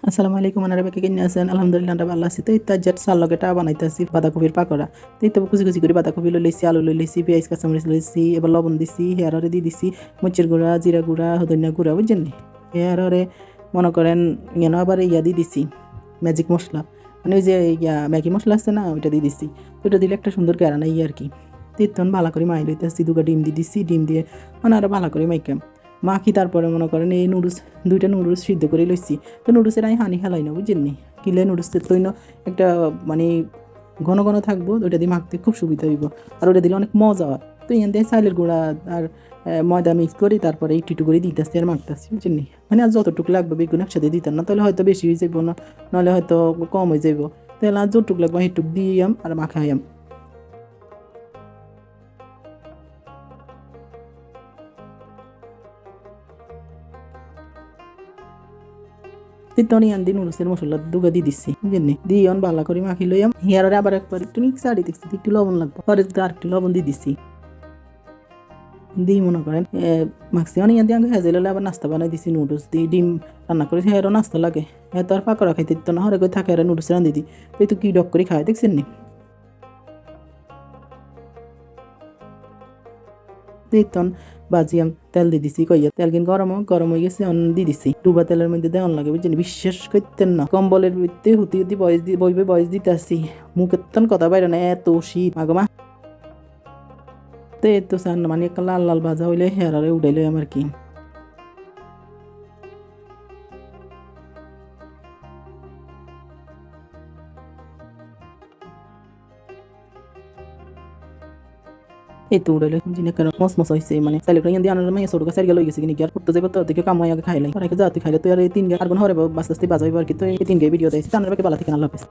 আসসালামু আলাইকুম আনারা বেকে কেন আছেন আলহামদুলিল্লাহ আমরা ভালো আছি। তো এই তার জেট সার লগে টা বানাইতেছি বাঁধাকপির পাকোড়া। তো এই তো কুচি কুচি করে বাঁধাকপি লইছি, আলু লইছি, পেঁয়াজ কাঁচামরিচ লইছি, এবার লবণ দিছি, হেয়ারে দিয়ে দিছি মরিচের গুঁড়া, জিরা গুঁড়া, ধনিয়া গুঁড়া, বুঝছেন নি? হেয়ারে মনে করেন আবার দিয়ে দিছি ম্যাজিক মশলা, মানে ওই যে ম্যাগি মশলা আছে না, ওইটা দিয়ে দিছি। তো ওটা দিলে একটা সুন্দর কেরানা আর কি। তো তখন ভালো করে মাই লইতেছি, দুটো ডিম দিয়ে দিছি, ডিম দিয়ে মানে আরও ভালো করে মাইকাম মাখি। তারপরে মনে করেন এই দুইটা নুডলস সিদ্ধ করে লইছি। তো নুডলসের আমি হানি খেলাই না, বুঝছেন নি? কিলে নুডলসের তো একটা মানে ঘন ঘন থাকবো, ওইটা দিয়ে মাখতে খুব সুবিধা হইব, আর ওটা দিলে অনেক মজা হয়। তো এখান দিয়ে চাইলের গুঁড়া আর ময়দা মিক্স করি, তারপরে একটু করে দিতেছি আর মাখতেছি, বুঝছেন নি? মানে আর যতটুকু লাগবে বেগুন একসাথে দিতাম না, তাহলে হয়তো বেশি হয়ে যাবো না, নাহলে হয়তো কম হয়ে যাইব। তাহলে আর যতটুকু লাগবে সেইটুকু দিয়াম আর মাখাইয়াম। তিতনি আন দিন নুডলসের মশলা দুগা দিয়ে দিচ্ছি, বুঝলি? দিয়ে অন ভালো করে মাখি লইয়াম। হিয়ারে আবার একবার একটু মিক্স আড়ি দিচ্ছি, একটু লবণ লাগবে, পরে আর একটু লবণ দিয়ে দিচ্ছি। দিয়ে মনে করেন মাখছি অনেক দিয়ে আগে হেজে লইলে আবার নাস্তা বানাই দিছি, নুডলস দিয়ে ডিম রান্না করে হেয়ারও নাস্তা লাগে। হ্যাঁ, তো আর পাকোড়া খাইতে দিত না, হরে করে থাকে আর নুডলস রান্ধি দিই। এই তো কি ডক করে খায় দেখছেন নি? দিতন বাজিয়াম তেল দিয়ে দিছি, কইয়া তেল কিন্তু গরম হয়ে গেছে, অন দিয়ে দিছি। ডুবা তেলের মধ্যে দেওয়ান লাগে, বুঝছেন? বিশ্বাস করতেন না, কম্বলের ভিতরে হুতি হুতি বয়স দিতে আসছি, মুখের তন কথা বাইরে না, এত শীত মাগমা। তো এই তো চান মানে একটা লাল লাল ভাজা হইলে হেয়ারে উঠাইলে আমার কি। এই তো উড়াইলে জিনিস কেন মসমস হয়েছে, মানে চাইলে করে দিয়ে আনার মাইয়া ছোট গাছ গেল গেছে কিনা, কি আর করতে যাবে? তো দেখে কামাই আগে খাইলাই, আর যাতে খাইলে তো আর এই তিন গে আর গুণ হরে বাস্তে বাজাইব আর কি। তো এই তিন গে ভিডিও দিয়েছি, তার বাকি ভালো থেকে আল্লাহ হাফেজ।